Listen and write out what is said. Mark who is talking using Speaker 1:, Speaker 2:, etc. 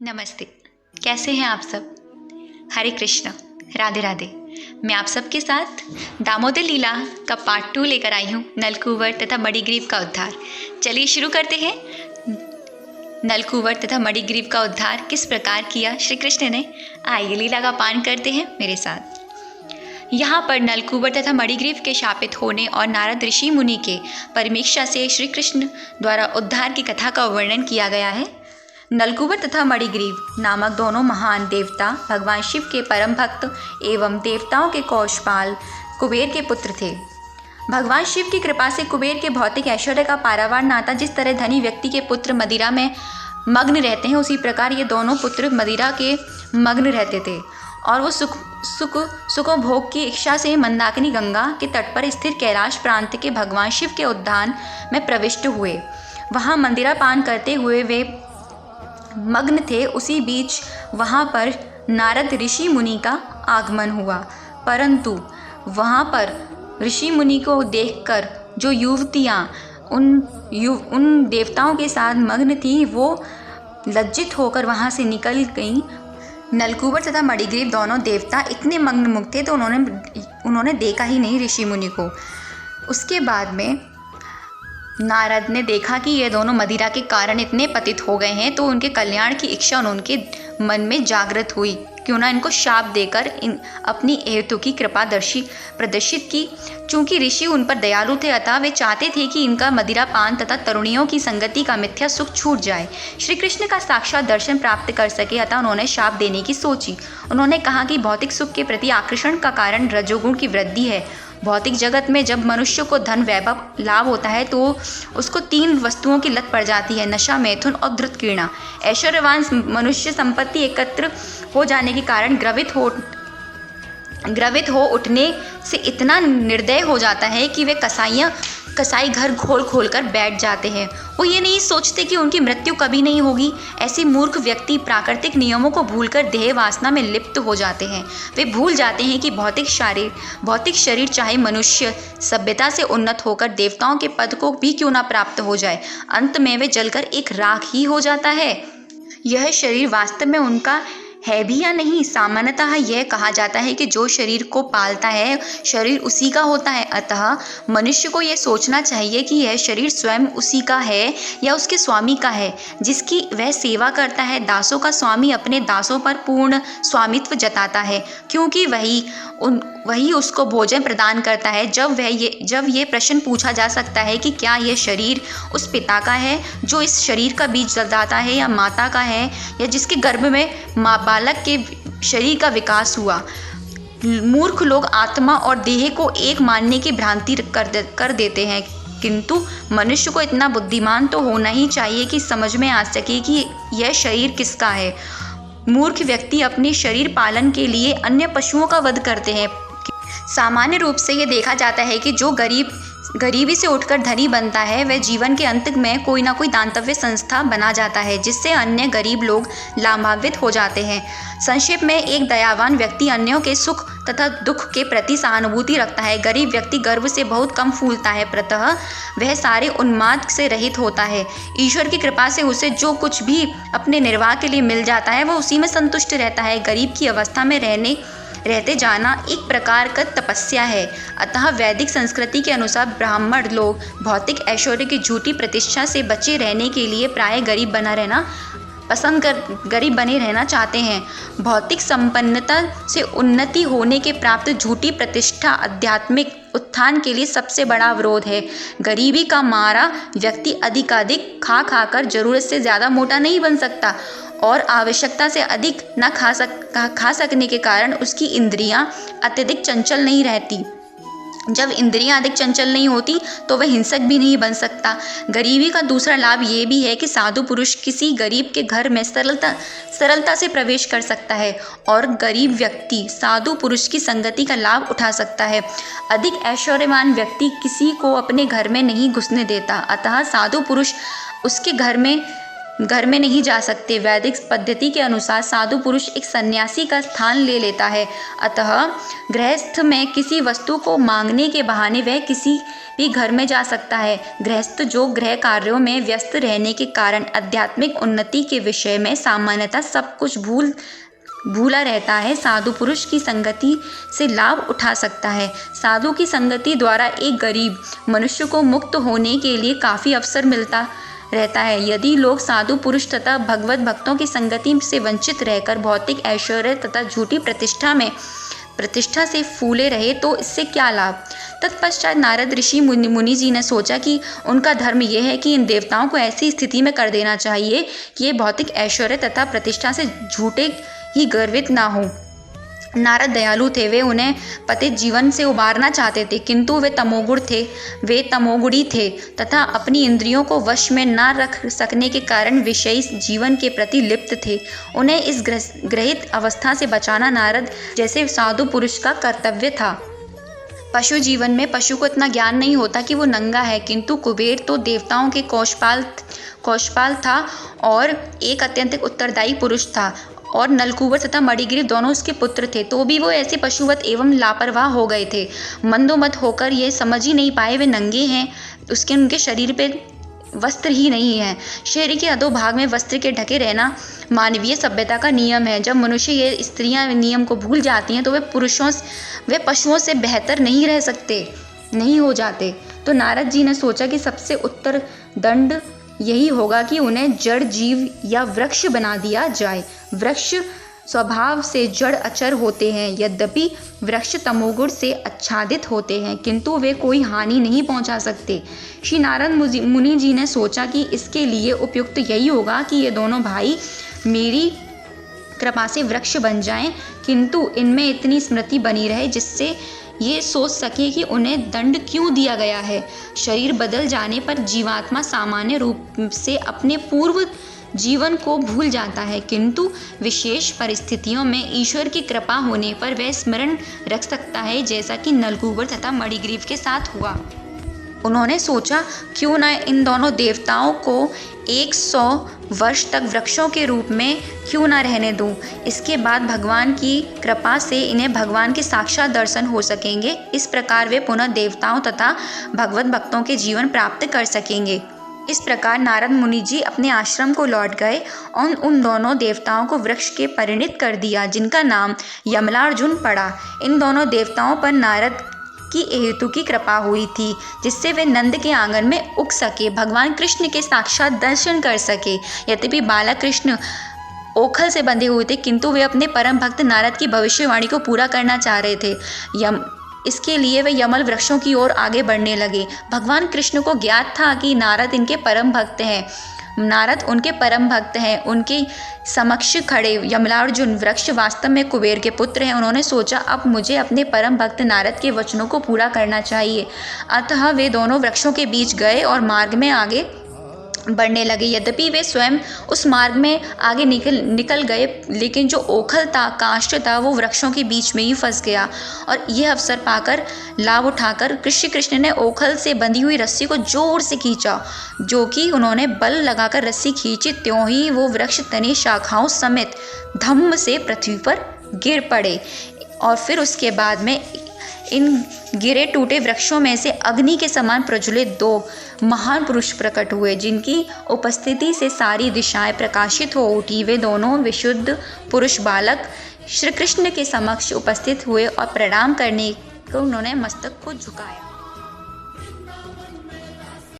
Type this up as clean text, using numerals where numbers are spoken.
Speaker 1: नमस्ते। कैसे हैं आप सब? हरे कृष्ण, राधे राधे। मैं आप सबके साथ दामोदर लीला का पार्ट 2 लेकर आई हूँ, नलकूवर तथा मणिग्रीव का उद्धार। चलिए शुरू करते हैं। नलकूवर तथा मणिग्रीव का उद्धार किस प्रकार किया श्री कृष्ण ने, आइए लीला का पान करते हैं मेरे साथ। यहाँ पर नलकूवर तथा मणिग्रीव के शापित होने और नारद ऋषि मुनि के परमेक्षा से श्री कृष्ण द्वारा उद्धार की कथा का वर्णन किया गया है। नलकूबर तथा मणिग्रीव नामक दोनों महान देवता भगवान शिव के परम भक्त एवं देवताओं के कौशपाल कुबेर के पुत्र थे। भगवान शिव की कृपा से कुबेर के भौतिक ऐश्वर्य का पारावार नाता जिस तरह धनी व्यक्ति के पुत्र मदिरा में मग्न रहते हैं, उसी प्रकार ये दोनों पुत्र मदिरा के मग्न रहते थे और वो सुख भोग की इच्छा से मंदाकिनी गंगा के तट पर स्थित कैलाश प्रांत के भगवान शिव के उद्यान में प्रविष्ट हुए। वहाँ मंदिरा पान करते हुए वे मग्न थे। उसी बीच वहाँ पर नारद ऋषि मुनि का आगमन हुआ, परंतु वहाँ पर ऋषि मुनि को देखकर जो युवतियाँ उन देवताओं के साथ मग्न थीं, वो लज्जित होकर वहाँ से निकल गईं। नलकूबर तथा मणिग्रीव दोनों देवता इतने मग्न मुक्त थे तो उन्होंने देखा ही नहीं ऋषि मुनि को। उसके बाद में नारद ने देखा कि ये दोनों मदिरा के कारण इतने पतित हो गए हैं, तो उनके कल्याण की इच्छा उनके मन में जागृत हुई। क्यों ना इनको शाप देकर अपनी हेतु की कृपा प्रदर्शित की। चूंकि ऋषि उन पर दयालु थे, अतः वे चाहते थे कि इनका मदिरा पान तथा तरुणियों की संगति का मिथ्या सुख छूट जाए, श्री कृष्ण का साक्षात दर्शन प्राप्त कर सके। अतः उन्होंने शाप देने की सोची। उन्होंने कहा कि भौतिक सुख के प्रति आकर्षण का कारण रजोगुण की वृद्धि है। भौतिक जगत में जब मनुष्य को धन वैभव लाभ होता है तो उसको 3 वस्तुओं की लत पड़ जाती है, नशा, मैथुन और धृतकीर्णा। ऐश्वर्यवान मनुष्य संपत्ति एकत्र हो जाने के कारण ग्रवित हो उठने से इतना निर्दय हो जाता है कि वे कसाई घर खोल कर बैठ जाते हैं। वो ये नहीं सोचते कि उनकी मृत्यु कभी नहीं होगी। ऐसे मूर्ख व्यक्ति प्राकृतिक नियमों को भूलकर देह वासना में लिप्त हो जाते हैं। वे भूल जाते हैं कि भौतिक शरीर चाहे मनुष्य सभ्यता से उन्नत होकर देवताओं के पद को भी क्यों ना प्राप्त हो जाए, अंत में वे जलकर एक राख ही हो जाता है। यह शरीर वास्तव में उनका है भी या नहीं। सामान्यतः यह कहा जाता है कि जो शरीर को पालता है, शरीर उसी का होता है। अतः मनुष्य को यह सोचना चाहिए कि यह शरीर स्वयं उसी का है या उसके स्वामी का है, जिसकी वह सेवा करता है। दासों का स्वामी अपने दासों पर पूर्ण स्वामित्व जताता है, क्योंकि वही उसको भोजन प्रदान करता है। जब ये प्रश्न पूछा जा सकता है कि क्या यह शरीर उस पिता का है जो इस शरीर का बीज दाता है, या माता का है, या जिसके गर्भ में बालक के शरीर का विकास हुआ। मूर्ख लोग आत्मा और देह को एक मानने की भ्रांति कर देते हैं, किंतु मनुष्य को इतना बुद्धिमान तो होना ही चाहिए कि समझ में आ सके कि यह शरीर किसका है। मूर्ख व्यक्ति अपने शरीर पालन के लिए अन्य पशुओं का वध करते हैं। सामान्य रूप से ये देखा जाता है कि जो गरीबी से उठकर धनी बनता है, वह जीवन के अंत में कोई ना कोई दातव्य संस्था बना जाता है, जिससे अन्य गरीब लोग लाभान्वित हो जाते हैं। संक्षेप में, एक दयावान व्यक्ति अन्यों के सुख तथा दुख के प्रति सहानुभूति रखता है। गरीब व्यक्ति गर्व से बहुत कम फूलता है, प्रतः वह सारे उन्माद से रहित होता है। ईश्वर की कृपा से उसे जो कुछ भी अपने निर्वाह के लिए मिल जाता है, वह उसी में संतुष्ट रहता है। गरीब की अवस्था में रहते जाना एक प्रकार का तपस्या है। अतः वैदिक संस्कृति के अनुसार ब्राह्मण लोग भौतिक ऐश्वर्य की झूठी प्रतिष्ठा से बचे रहने के लिए प्राय गरीब बने रहना चाहते हैं। भौतिक संपन्नता से उन्नति होने के प्राप्त झूठी प्रतिष्ठा आध्यात्मिक उत्थान के लिए सबसे बड़ा अवरोध है। गरीबी का मारा व्यक्ति अधिकाधिक खा कर जरूरत से ज़्यादा मोटा नहीं बन सकता, और आवश्यकता से अधिक न खा सकने के कारण उसकी इंद्रियां अत्यधिक चंचल नहीं रहती। जब इंद्रियां अधिक चंचल नहीं होती तो वह हिंसक भी नहीं बन सकता। गरीबी का दूसरा लाभ ये भी है कि साधु पुरुष किसी गरीब के घर में सरलता से प्रवेश कर सकता है, और गरीब व्यक्ति साधु पुरुष की संगति का लाभ उठा सकता है। अधिक ऐश्वर्यवान व्यक्ति किसी को अपने घर में नहीं घुसने देता, अतः साधु पुरुष उसके घर में घर में नहीं जा सकते। वैदिक पद्धति के अनुसार साधु पुरुष एक सन्यासी का स्थान ले लेता है, अतः गृहस्थ में किसी वस्तु को मांगने के बहाने वह किसी भी घर में जा सकता है। गृहस्थ जो गृह कार्यों में व्यस्त रहने के कारण आध्यात्मिक उन्नति के विषय में सामान्यतः सब कुछ भूला रहता है, साधु पुरुष की संगति से लाभ उठा सकता है। साधु की संगति द्वारा एक गरीब मनुष्य को मुक्त होने के लिए काफ़ी अवसर मिलता रहता है। यदि लोग साधु पुरुष तथा भगवत भक्तों की संगति से वंचित रहकर भौतिक ऐश्वर्य तथा झूठी प्रतिष्ठा से फूले रहे तो इससे क्या लाभ। तत्पश्चात नारद ऋषि मुनि जी ने सोचा कि उनका धर्म यह है कि इन देवताओं को ऐसी स्थिति में कर देना चाहिए कि ये भौतिक ऐश्वर्य तथा प्रतिष्ठा से झूठे ही गर्वित ना हो। नारद दयालु थे, वे उन्हें पतित जीवन से उबारना चाहते थे, किंतु वे तमोगुणी थे तथा अपनी इंद्रियों को वश में न रख सकने के कारण विषयी जीवन के प्रति लिप्त थे। उन्हें इस ग्रहित अवस्था से बचाना नारद जैसे साधु पुरुष का कर्तव्य था। पशु जीवन में पशु को इतना ज्ञान नहीं होता कि वो नंगा है, किंतु कुबेर तो देवताओं के कोषपाल था और एक अत्यंत उत्तरदायी पुरुष था, और नलकूबर तथा मणिग्रीव दोनों उसके पुत्र थे, तो भी वो ऐसे पशुवत एवं लापरवाह हो गए थे। मंदोमद होकर ये समझ ही नहीं पाए वे नंगे हैं, उनके शरीर पे वस्त्र ही नहीं है। शरीर के अधोभाग में वस्त्र के ढके रहना मानवीय सभ्यता का नियम है। जब मनुष्य ये स्त्रियां नियम को भूल जाती हैं तो वे पशुओं से बेहतर नहीं हो जाते। तो नारद जी ने सोचा कि सबसे उत्तर दंड यही होगा कि उन्हें जड़ जीव या वृक्ष बना दिया जाए। वृक्ष स्वभाव से जड़ अचर होते हैं, यद्यपि वृक्ष तमोगुण से आच्छादित होते हैं, किंतु वे कोई हानि नहीं पहुंचा सकते। श्री नारद मुनि जी ने सोचा कि इसके लिए उपयुक्त यही होगा कि ये दोनों भाई मेरी कृपा से वृक्ष बन जाएं, किंतु इनमें इतनी स्मृति बनी रहे जिससे ये सोच सके कि उन्हें दंड क्यों दिया गया है। शरीर बदल जाने पर जीवात्मा सामान्य रूप से अपने पूर्व जीवन को भूल जाता है, किंतु विशेष परिस्थितियों में ईश्वर की कृपा होने पर वह स्मरण रख सकता है, जैसा कि नलकूबर तथा मणिग्रीव के साथ हुआ। उन्होंने सोचा क्यों न इन दोनों देवताओं को 100 वर्ष तक वृक्षों के रूप में क्यों न रहने दूं। इसके बाद भगवान की कृपा से इन्हें भगवान के साक्षात दर्शन हो सकेंगे। इस प्रकार वे पुनः देवताओं तथा भगवत भक्तों के जीवन प्राप्त कर सकेंगे। इस प्रकार नारद मुनि जी अपने आश्रम को लौट गए और उन दोनों देवताओं को वृक्ष के परिणित कर दिया, जिनका नाम यमलार्जुन पड़ा। इन दोनों देवताओं पर नारद की हेतु की कृपा हुई थी, जिससे वे नंद के आंगन में उग सके, भगवान कृष्ण के साक्षात दर्शन कर सके। यद्यपि बालक कृष्ण ओखल से बंधे हुए थे, किंतु वे अपने परम भक्त नारद की भविष्यवाणी को पूरा करना चाह रहे थे। इसके लिए वे यमल वृक्षों की ओर आगे बढ़ने लगे। भगवान कृष्ण को ज्ञात था कि नारद उनके परम भक्त हैं। उनके समक्ष खड़े यमलार्जुन वृक्ष वास्तव में कुबेर के पुत्र हैं। उन्होंने सोचा अब मुझे अपने परम भक्त नारद के वचनों को पूरा करना चाहिए। अतः वे दोनों वृक्षों के बीच गए और मार्ग में आगे बढ़ने लगे। यद्यपि वे स्वयं उस मार्ग में आगे निकल गए, लेकिन जो ओखल था, काष्ठ था, वो वृक्षों के बीच में ही फंस गया। और यह अवसर पाकर लाभ उठाकर कृष्ण ने ओखल से बंधी हुई रस्सी को जोर से खींचा, जो कि उन्होंने बल लगाकर रस्सी खींची, त्यों ही वो वृक्ष तने शाखाओं समेत धम्म से पृथ्वी पर गिर पड़े। और फिर उसके बाद में इन गिरे टूटे वृक्षों में से अग्नि के समान प्रज्वलित 2 महान पुरुष प्रकट हुए, जिनकी उपस्थिति से सारी दिशाएं प्रकाशित हो उठी। वे दोनों विशुद्ध पुरुष बालक श्री कृष्ण के समक्ष उपस्थित हुए और प्रणाम करने को उन्होंने मस्तक को झुकाया।